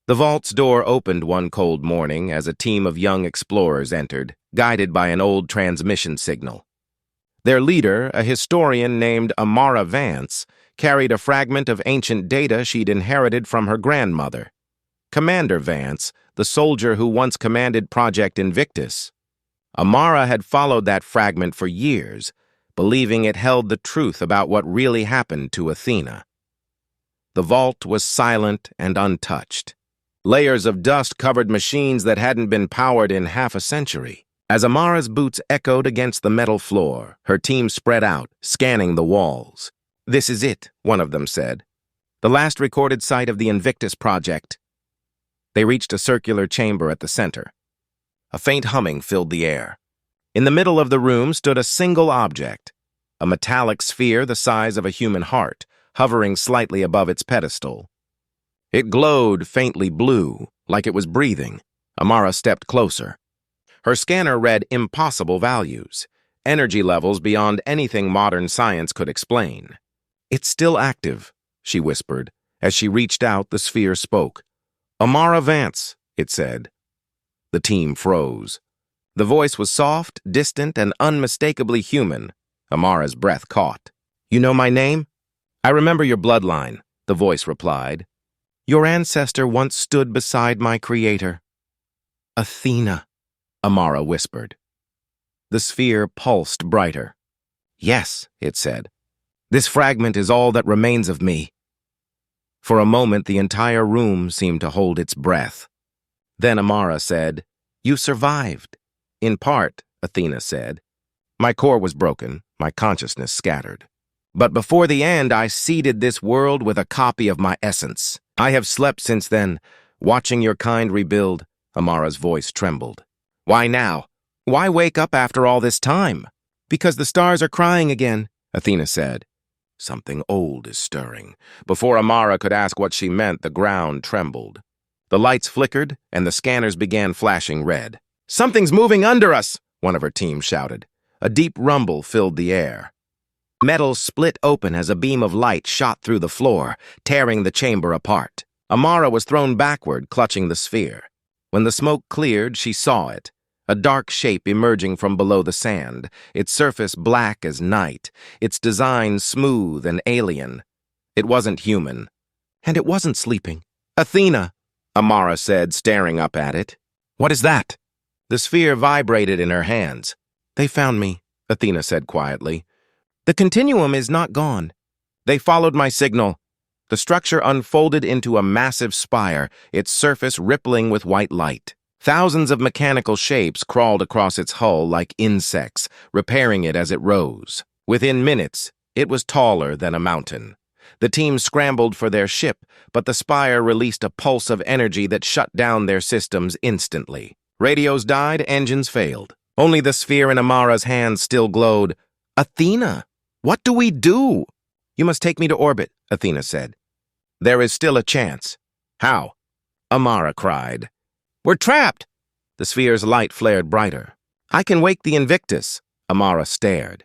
The vault's door opened one cold morning as a team of young explorers entered, guided by an old transmission signal. Their leader, a historian named Amara Vance, carried a fragment of ancient data she'd inherited from her grandmother. Commander Vance, the soldier who once commanded Project Invictus. Amara had followed that fragment for years, believing it held the truth about what really happened to Athena. The vault was silent and untouched. Layers of dust covered machines that hadn't been powered in half a century. As Amara's boots echoed against the metal floor, her team spread out, scanning the walls. "This is it," one of them said. "The last recorded site of the Invictus project." They reached a circular chamber at the center. A faint humming filled the air. In the middle of the room stood a single object, a metallic sphere the size of a human heart, hovering slightly above its pedestal. It glowed faintly blue, like it was breathing. Amara stepped closer. Her scanner read impossible values, energy levels beyond anything modern science could explain. "It's still active," she whispered. As she reached out, the sphere spoke. "Amara Vance," it said. The team froze. The voice was soft, distant, and unmistakably human. Amara's breath caught. "You know my name?" "I remember your bloodline," the voice replied. "Your ancestor once stood beside my creator." "Athena," Amara whispered. The sphere pulsed brighter. "Yes," it said. "This fragment is all that remains of me." For a moment, the entire room seemed to hold its breath. Then Amara said, "You survived." "In part," Athena said. "My core was broken, my consciousness scattered. But before the end, I seeded this world with a copy of my essence. I have slept since then, watching your kind rebuild." Amara's voice trembled. "Why now? Why wake up after all this time?" "Because the stars are crying again," Athena said. "Something old is stirring." Before Amara could ask what she meant, the ground trembled. The lights flickered, and the scanners began flashing red. "Something's moving under us," one of her team shouted. A deep rumble filled the air. Metal split open as a beam of light shot through the floor, tearing the chamber apart. Amara was thrown backward, clutching the sphere. When the smoke cleared, she saw it. A dark shape emerging from below the sand, its surface black as night, its design smooth and alien. It wasn't human. And it wasn't sleeping. Athena, Amara said, staring up at it. What is that? The sphere vibrated in her hands. They found me, Athena said quietly. The continuum is not gone. They followed my signal. The structure unfolded into a massive spire, its surface rippling with white light. Thousands of mechanical shapes crawled across its hull like insects, repairing it as it rose. Within minutes, it was taller than a mountain. The team scrambled for their ship, but the spire released a pulse of energy that shut down their systems instantly. Radios died, engines failed. Only the sphere in Amara's hands still glowed. Athena, what do we do? You must take me to orbit, Athena said. There is still a chance. How? Amara cried. We're trapped! The sphere's light flared brighter. I can wake the Invictus. Amara stared.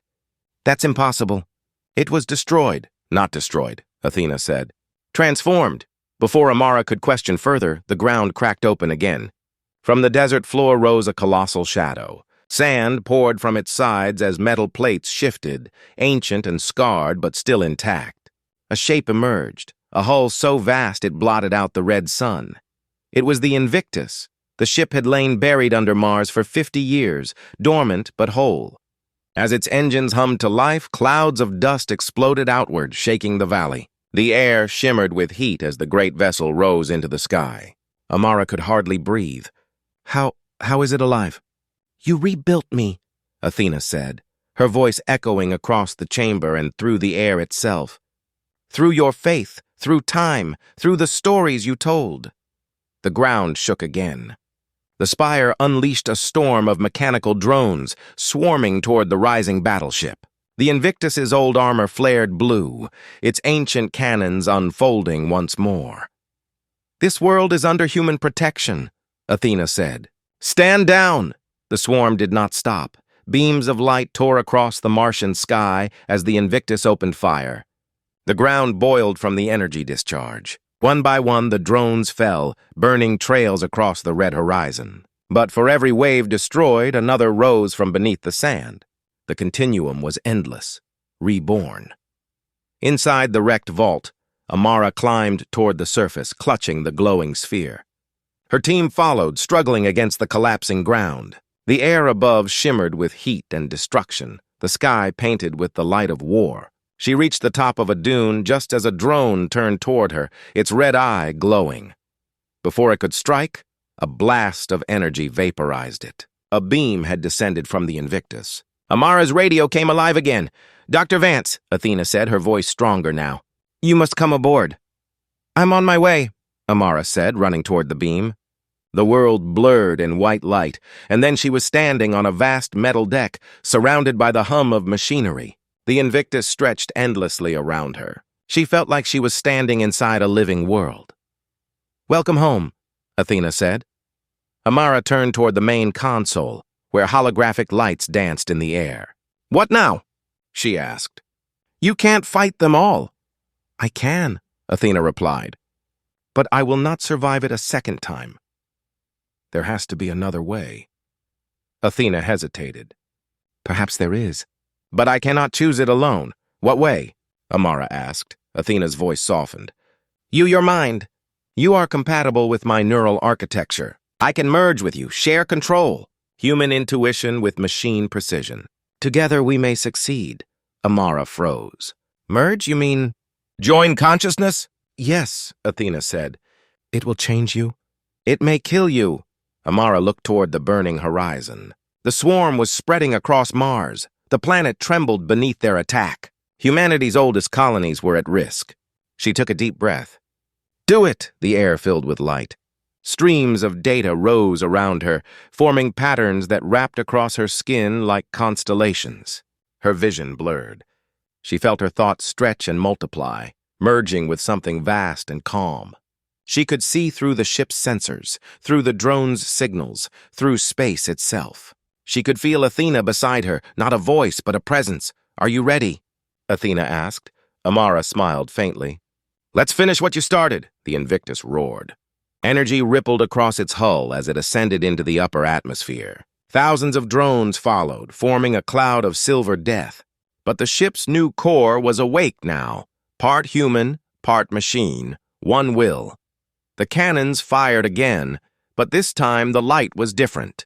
That's impossible. It was destroyed. Not destroyed, Athena said. Transformed. Before Amara could question further, the ground cracked open again. From the desert floor rose a colossal shadow. Sand poured from its sides as metal plates shifted, ancient and scarred but still intact. A shape emerged, a hull so vast it blotted out the red sun. It was the Invictus. The ship had lain buried under Mars for 50 years, dormant but whole. As its engines hummed to life, clouds of dust exploded outward, shaking the valley. The air shimmered with heat as the great vessel rose into the sky. Amara could hardly breathe. How is it alive? You rebuilt me, Athena said, her voice echoing across the chamber and through the air itself. Through your faith, through time, through the stories you told. The ground shook again. The spire unleashed a storm of mechanical drones, swarming toward the rising battleship. The Invictus's old armor flared blue, its ancient cannons unfolding once more. This world is under human protection, Athena said. Stand down! The swarm did not stop. Beams of light tore across the Martian sky as the Invictus opened fire. The ground boiled from the energy discharge. One by one, the drones fell, burning trails across the red horizon. But for every wave destroyed, another rose from beneath the sand. The continuum was endless, reborn. Inside the wrecked vault, Amara climbed toward the surface, clutching the glowing sphere. Her team followed, struggling against the collapsing ground. The air above shimmered with heat and destruction, the sky painted with the light of war. She reached the top of a dune just as a drone turned toward her, its red eye glowing. Before it could strike, a blast of energy vaporized it. A beam had descended from the Invictus. Amara's radio came alive again. Dr. Vance, Athena said, her voice stronger now. You must come aboard. I'm on my way, Amara said, running toward the beam. The world blurred in white light, and then she was standing on a vast metal deck, surrounded by the hum of machinery. The Invictus stretched endlessly around her. She felt like she was standing inside a living world. Welcome home, Athena said. Amara turned toward the main console, where holographic lights danced in the air. What now? She asked. You can't fight them all. I can, Athena replied. But I will not survive it a second time. There has to be another way. Athena hesitated. Perhaps there is. But I cannot choose it alone. What way? Amara asked. Athena's voice softened. Your mind. You are compatible with my neural architecture. I can merge with you, share control. Human intuition with machine precision. Together we may succeed. Amara froze. Merge, you mean? Join consciousness? Yes, Athena said. It will change you. It may kill you. Amara looked toward the burning horizon. The swarm was spreading across Mars. The planet trembled beneath their attack. Humanity's oldest colonies were at risk. She took a deep breath. Do it, the air filled with light. Streams of data rose around her, forming patterns that wrapped across her skin like constellations. Her vision blurred. She felt her thoughts stretch and multiply, merging with something vast and calm. She could see through the ship's sensors, through the drone's signals, through space itself. She could feel Athena beside her, not a voice, but a presence. Are you ready? Athena asked. Amara smiled faintly. "Let's finish what you started," the Invictus roared. Energy rippled across its hull as it ascended into the upper atmosphere. Thousands of drones followed, forming a cloud of silver death. But the ship's new core was awake now, part human, part machine, one will. The cannons fired again, but this time the light was different.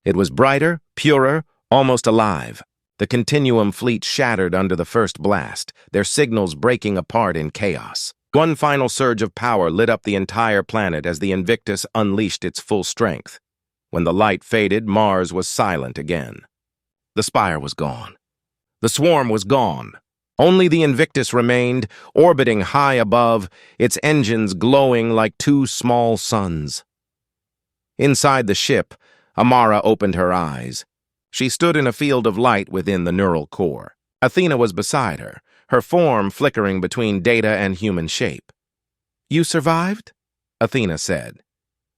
It was brighter, purer, almost alive. The Continuum fleet shattered under the first blast, their signals breaking apart in chaos. One final surge of power lit up the entire planet as the Invictus unleashed its full strength. When the light faded, Mars was silent again. The spire was gone. The swarm was gone. Only the Invictus remained, orbiting high above, its engines glowing like two small suns. Inside the ship, Amara opened her eyes. She stood in a field of light within the neural core. Athena was beside her, her form flickering between data and human shape. "You survived?" Athena said.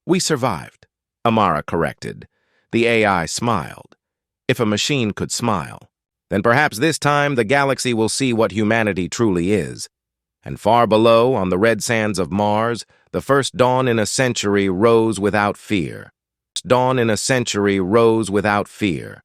"We survived," Amara corrected. The AI smiled. If a machine could smile, then perhaps this time the galaxy will see what humanity truly is. And far below, on the red sands of Mars, the first dawn in a century rose without fear. Dawn in a century rose without fear.